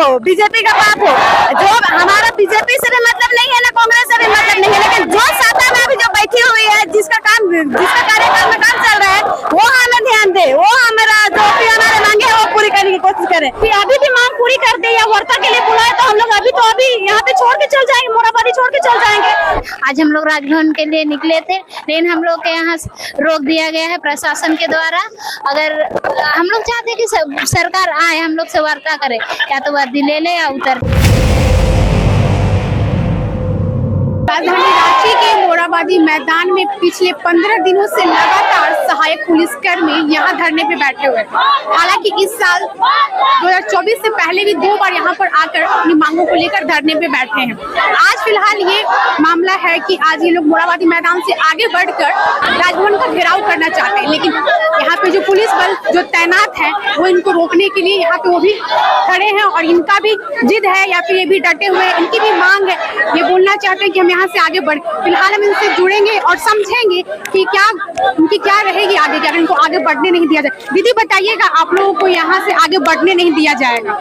हो, बीजेपी का पाप हो। जो हमारा बीजेपी से भी मतलब नहीं है ना, कांग्रेस से भी मतलब नहीं है, लेकिन जो सत्ता में अभी जो बैठी हुई है, जिसका कार्यकाल में काम चल रहा है, वो हमें ध्यान दे, वो हमारा जो भी हमारे मांगे है वो पूरी करने की कोशिश करे। अभी भी मांग पूरी कर दे या वार्ता के लिए बुलाए तो हम लोग अभी यहाँ पे छोड़ के चल जाएंगे, मोराबादी छोड़ के चल जाएंगे। आज हम लोग राजभवन के लिए निकले थे, लेकिन हम लोग के यहाँ रोक दिया गया है प्रशासन के द्वारा। अगर हम लोग चाहते हैं कि सरकार आए, हम लोग से वार्ता करे, या तो वर्दी ले ले या उतर। राजधानी रांची के मोराबादी मैदान में पिछले 15 दिनों से लगातार सहायक पुलिसकर्मी यहां धरने पे बैठे हुए थे। हालांकि इस साल 2024 से पहले भी 2 बार यहां पर आकर अपनी मांगों को लेकर धरने पे बैठे हैं। आज फिलहाल ये मामला है कि आज ये लोग मोराबादी मैदान से आगे बढ़कर राजभवन का घेराव करना चाहते हैं, लेकिन यहाँ पे जो पुलिस बल जो तैनात है वो इनको रोकने के लिए यहाँ पे वो भी खड़े हैं और इनका भी जिद है या फिर ये भी डटे हुए हैं, इनकी भी मांग है, ये बोलना चाहते हैं कि हम यहाँ से आगे बढ़। फिलहाल हम इनसे जुड़ेंगे और समझेंगे कि क्या उनकी क्या रहेगी आगे, क्या इनको आगे बढ़ने नहीं दिया जाए। दीदी बताइएगा, आप लोगों को यहाँ से आगे बढ़ने नहीं दिया जाएगा?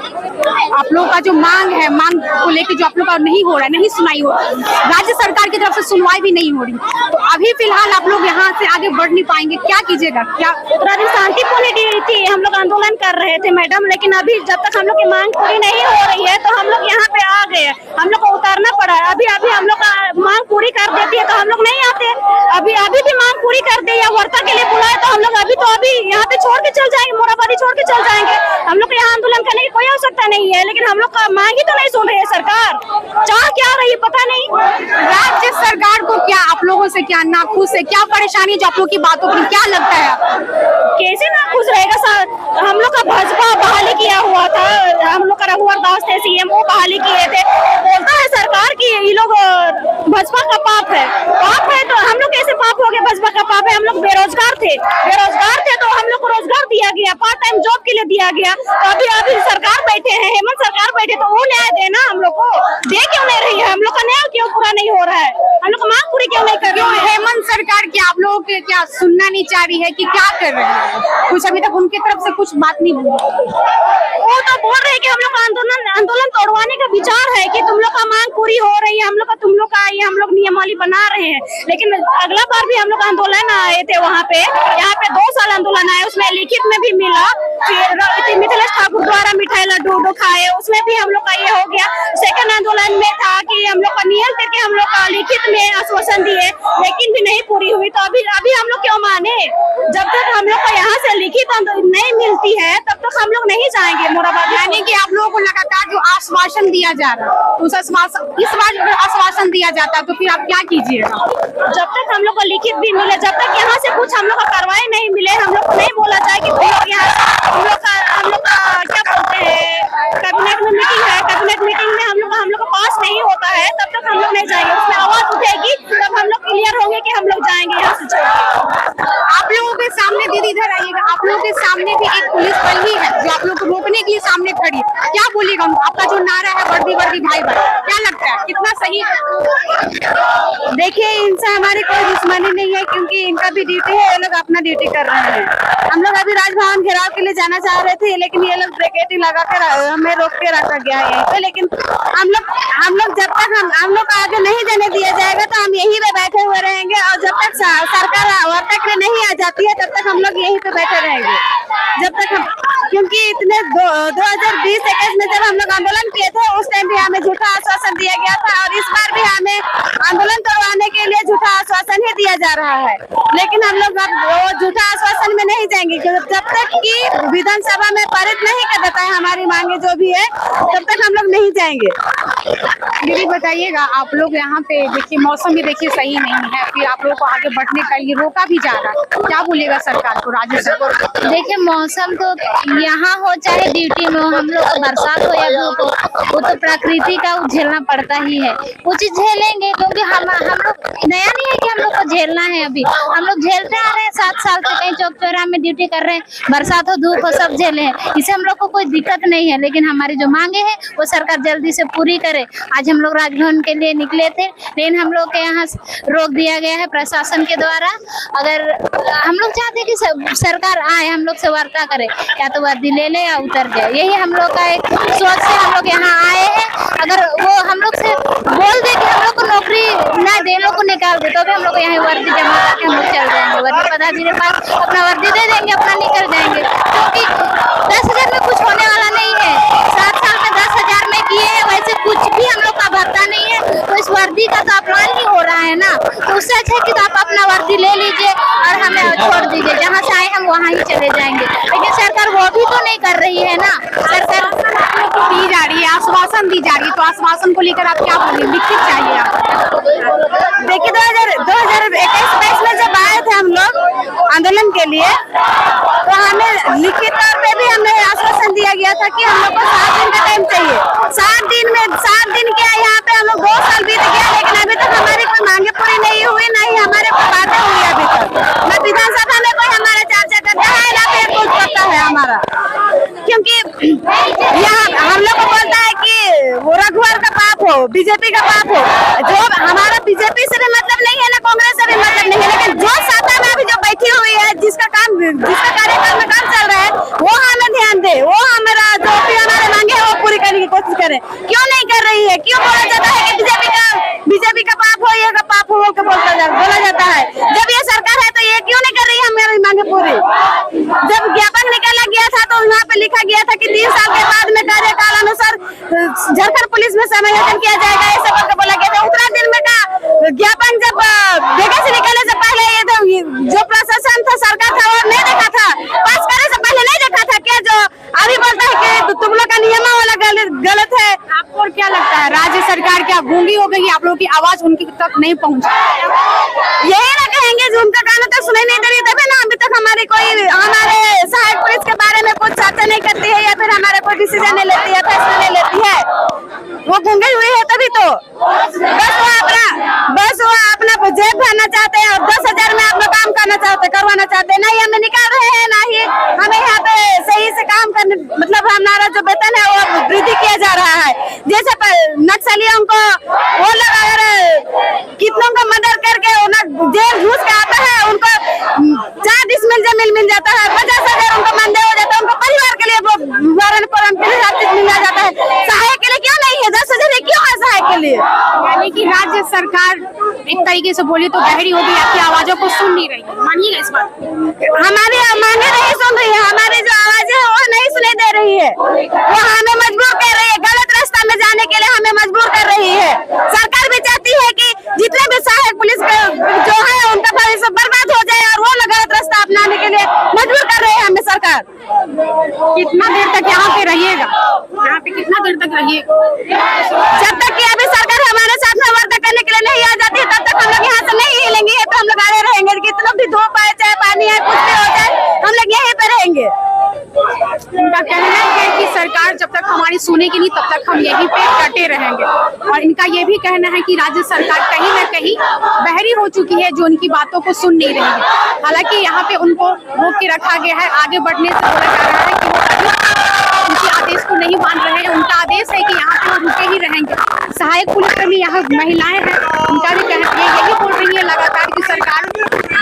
आप लोगों का जो मांग है, मांग को लेकर जो आप लोग का नहीं हो रहा है, नहीं सुनाई हो, राज्य सरकार की तरफ से सुनवाई भी नहीं हो रही, तो अभी फिलहाल आप लोग यहाँ से आगे बढ़ नहीं पाएंगे, क्या कीजिएगा? क्या शांतिपूर्ण थी, हम लोग आंदोलन कर रहे थे मैडम, लेकिन अभी जब तक हम लोग की मांग पूरी नहीं हो रही है तो हम लोग यहाँ पे आ गए, हम लोग को उतारना पड़ा है। अभी हम लोग का मांग पूरी कर देती है तो हम लोग नहीं आते, अभी भी मांग पूरी कर दे या वार्ता के लिए बुलाए तो हम लोग अभी यहाँ पे छोड़ के चल जाएंगे, मोराबादी छोड़ के चल जाएंगे। हम लोग को यहाँ आंदोलन करने की कोई आवश्यकता नहीं है, लेकिन हम लोग का मांग ही तो नहीं सुन रही है सरकार, चाह क्या रही है पता नहीं। राज्य सरकार को क्या आप लोगों से क्या नाखुश है, क्या परेशानी है जो आप लोग की बातों पर, क्या लगता है आपको? कैसे नाखुश रहेगा सर? हम लोग का भाजपा बहाली किया हुआ था, हम लोग का रघुवर दास थे सीएम, वो बहाली किए थे। बोलता है सरकार की ये लोग भाजपा का पाप है तो हम लोग कैसे पाप हो गए? भाजपा का पाप है। हम लोग बेरोजगार थे तो हम लोग को रोजगार दिया गया, पार्ट टाइम जॉब के लिए दिया गया। तो अभी सरकार बैठे हैं, हेमंत सरकार बैठे, तो वो न्याय देना हम लोग को, दे क्यों नहीं रही है? हम लोग का न्याय क्यों पूरा नहीं हो रहा है? हम लोग मांग पूरी क्यों नहीं कर रही है? हेमंत सरकार की आप लोगों के क्या सुनना नहीं चाह रही है कि क्या कर रहे हैं? कुछ अभी तक उनकी तरफ से कुछ बात नहीं हुई। वो तो बोल रहे हैं कि हम लोग आंदोलन तोड़वाने का विचार है कि तुम लोग का मांग पूरी हो रही है, तुम लोग का ये हम लोग नियमावली बना रहे हैं। लेकिन अगला बार भी हम लोग आंदोलन आए थे वहाँ पे, यहाँ पे 2 साल आंदोलन आए, उसमें लिखित में भी मिला। फिर मिथिलेश ठाकुर द्वारा मिठाई लड्डू खाए, उसमें भी हम लोग का ये हो गया। सेकंड आंदोलन में था कि हम लोग का नियम करके हम लोग का लिखित में आश्वासन दिए, लेकिन भी नहीं पूरी हुई। तो अभी हम लोग क्यों माने? जब तक हम लोग को यहाँ से लिखित नहीं मिलती है तब तक हम लोग नहीं जाएंगे मोराबादी। यानी कि आप लोगों को लगातार जो आश्वासन दिया जा रहा है, उस इस बार आश्वासन दिया जाता है, तो फिर आप क्या कीजिएगा? जब तक हम लोग को लिखित भी मिले, जब तक यहाँ से कुछ हम लोग का कार्रवाई नहीं मिले, हम लोग को नहीं बोला जाए कि हम लोग का क्या बोलते हैं, कैबिनेट में मीटिंग है, कैबिनेट मीटिंग में हम लोग का पास नहीं होता है, तब तक हम लोग नहीं जाएंगे। उसमें आवाज उठेगी तब हम लोग क्लियर होंगे कि हम लोग जाएंगे यहाँ से। आप लोगों के सामने, दीदी इधर आइएगा, आप लोगों के सामने भी एक पुलिस बल ही है जो आप लोग को रोकने के लिए सामने खड़ी है, क्या बोलिएगा? आपका जो नारा है वर्दी वर्दी भाई भाई, क्या लगता है कितना सही है? देखिए, इनसे हमारी कोई दुश्मनी नहीं है, क्योंकि इनका भी ड्यूटी है, ये लोग अपना ड्यूटी कर रहे हैं। हम लोग अभी राजभवन घेराव के लिए जाना चाह रहे थे, लेकिन ये लोग ब्रेकेटिंग लगा कर हमें रोक के रखा गया है यहीं पे। लेकिन हम लोग जब तक हम लोग को आगे नहीं जाने दिया जाएगा तो हम यहीं पे बैठे हुए रहेंगे, और जब तक सरकार वार्ता के लिए नहीं आ जाती है तब तक हम लोग यहीं पे बैठे रहेंगे। जब तक क्योंकि इतने 2020-21 में जब हम लोग आंदोलन किए थे, उस टाइम भी हमें झूठा आश्वासन दिया गया था, और इस बार भी हमें आंदोलन करवाने के लिए झूठा आश्वासन ही दिया जा रहा है। लेकिन हम लोग अब वो झूठा आश्वासन में नहीं जाएंगे, जब तक कि विधानसभा में पारित नहीं कर देता है हमारी मांगे जो भी है, तब तक हम लोग नहीं जाएंगे। दीदी बताइएगा, आप लोग यहाँ पे देखिए, मौसम भी देखिए सही नहीं है, फिर आप लोग को आगे बढ़ने का ये रोका भी जा रहा है, क्या बोलेगा सरकार को, राज्य सरकार? देखिए, मौसम तो यहाँ हो चाहे ड्यूटी में हो, हम लोग को बरसात हो या धूप हो, वो तो प्रकृति का झेलना पड़ता होता ही है, वो चीज झेलेंगे क्योंकि हम लोग नया नहीं है कि हम लोग को झेलना है। अभी हम लोग झेलते आ रहे हैं 7 साल से, कहीं चौक चौराहे में ड्यूटी कर रहे हैं, बरसात हो धूप हो सब झेले हैं, इसे हम लोग को कोई दिक्कत नहीं है। लेकिन हमारी जो मांगे हैं वो सरकार जल्दी से पूरी करे। आज हम लोग राजभवन के लिए निकले थे, लेकिन हम लोग के यहाँ रोक दिया गया है प्रशासन के द्वारा। अगर हम लोग चाहते हैं कि सरकार आए, हम लोग से वार्ता करे, या तो वर्दी ले ले या उतर जाए, यही हम लोग का एक सोच से हम लोग यहाँ आए हैं। अगर वो हम लोग से बोल दे कि हम लोग को नौकरी ना दे, लोग को निकाल दे, तो भी हम लोग यहाँ वर्दी जमा करके हम लोग चल जाएंगे। वर्दी पदाधिकारी के पास अपना वर्दी दे देंगे, अपना निकल जाएंगे, क्योंकि 10,000 में कुछ होने वाला नहीं है। 7 साल में 10,000 में किए हैं, वैसे कुछ भी हम लोग का भत्ता नहीं है, तो इस वर्दी का तो अपमान ही हो रहा है ना। तो उससे अच्छा है कि आप अपना वर्दी ले लीजिए और हमें छोड़ दीजिए, जहाँ से आए हम वहाँ ही चले जाएंगे। लेकिन सरकार वो भी तो नहीं कर रही है ना। सरकार दी जा रही है, आश्वासन दी जा रही है, तो आश्वासन को लेकर आप क्या बोलेंगे, लिखित चाहिए आप? देखिए 2021-22 में जब आए थे हम लोग आंदोलन के लिए, तो हमें लिखित तौर पे भी हमें आश्वासन दिया गया था कि हम लोग को 7 दिन का टाइम चाहिए। 7 दिन क्या, यहाँ पे हम लोग 2 साल बीत गया, लेकिन अभी तक हमारी कोई मांगे पूरी नहीं हुई, ना ही हमारे कोई बातें हुई अभी तक। न विधानसभा में कोई हमारा चर्चा करता है, ना फिर कुछ करता है हमारा, क्योंकि यहाँ हम लोग को बोलता है कि वो रघुवर का पाप हो, बीजेपी का पाप हो। जो हमारा बीजेपी से भी मतलब नहीं है, ना कांग्रेस से भी मतलब नहीं है, लेकिन जो सत्ता में अभी जो बैठी हुई है, जिसका कार्यकाल में काम चल रहा है, वो हमें ध्यान दे, वो हमारा जो भी हमारे मांगे है वो पूरी करने की कोशिश करे। क्यों नहीं कर रही है? क्यों बोला जाता है कि बीजेपी का पाप हो, ये का पाप हो बोला जाता है? जब ये सरकार है तो ये क्यों नहीं कर रही है हमारी मांगे पूरी? जब ज्ञापन निकाला गया था तो वहाँ पे लिखा गया था कि 3 साल के बाद में कार्यकाल अनुसार झारखंड पुलिस में समायोजन किया जाएगा, ऐसा करके बोला गया था। उतना दिन में का ज्ञापन जब वैकेंसी निकालने से पहले ये तो जो प्रशासन था, सरकार था, वो नहीं देखा था, पास करने से पहले नहीं देखा था क्या? जो अभी बोलता है कि तुम लोग का नियम वाला गलत है। आपको और क्या लगता है, राज्य सरकार क्या गूंगी हो गई? आप लोगों की आवाज उनकी तक नहीं पहुंची? यही ना कहेंगे जो उनका गाना तक सुनाई नहीं दे रही, तभी ना अभी तक हमारी कोई हमारे सहायक पुलिस के बारे में कुछ चर्चा नहीं करती है, या फिर हमारा कोई डिसीजन नहीं लेती है, फैसला नहीं लेती है। वो गूंगे हुए है तभी तो बस वो अपना जेब भरना चाहते हैं और 10,000 में अपना काम करवाना चाहते हैं। नहीं हमें निकाल रहे हैं, ना ही हमें यहाँ पे सही से काम करने, मतलब हमारा जो वेतन है वो वृद्धि किया जा रहा है। जैसे नक्सलियों को वो लोग अगर कितनों का मर्डर करके जेल घुस के आता है, उनको 4 डिसमिल जमीन मिल जाता है, 50,000 उनको मानदेय हो जाता है, उनको परिवार के लिए भरण पोषण के लिए हर चीज मिल जाता है। सहायक के लिए क्यों नहीं है? 10,000 क्यों है सहायक के लिए? यानी कि राज्य सरकार एक तरीके से बोली तो बहरी हो गई, आपकी आवाजों को सुन नहीं रही है, मानिएगा इस बात? हमारी मांगे नहीं सुन रही है, हमारी जो आवाज है वो नहीं सुनाई दे रही है, वो हमें मजबूर कर रही है, गलत रास्ता में जाने के लिए हमें मजबूर कर रही है। सरकार भी चाहती है कि जितने भी सहायक पुलिस जो है उनका भविष्य बर्बाद हो जाए, और वो लोग गलत रास्ता अपनाने के लिए मजबूर कर रहे हैं हमें सरकार। कितना देर तक यहाँ पे रहिएगा? यहाँ पे कितना देर तक रहिएगा? जब तक कि अभी सरकार हमारे साथ में वार्ता करने के लिए नहीं आ जाती है, तब तक हम लोग यहाँ से नहीं हिलेंगे, तो हम लोग आगे रहेंगे। कितना भी धूप आए, चाहे पानी आए, कुछ भी हो जाए, हम लोग यहीं पे रहेंगे। इनका कहना है कि सरकार जब तक हमारी सुनेगी नहीं, तब तक हम यहीं पे डटे रहेंगे। और इनका ये भी कहना है कि राज्य सरकार कहीं न कहीं बहरी हो चुकी है, जो उनकी बातों को सुन नहीं रही है। हालांकि यहाँ पे उनको रोक के रखा गया है, आगे बढ़ने से बोला जा रहा है कि वो उनके आदेश को नहीं मान रहे हैं। उनका आदेश है कि यहाँ पे वो रुके ही रहेंगे। सहायक पुलिसकर्मी यहाँ महिलाएं हैं, उनका भी कहना है, यही बोल रही है लगातार कि सरकार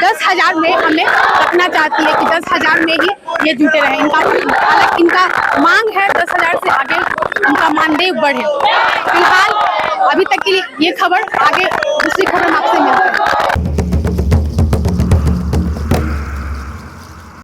10,000 में हमें रखना चाहती है, कि 10,000 में ही ये जुटे रहे। हालांकि इनका मांग है 10,000 से आगे उनका मानदेय बढ़े। फिलहाल अभी तक के लिए ये खबर, आगे दूसरी खबर आपसे मिलती है।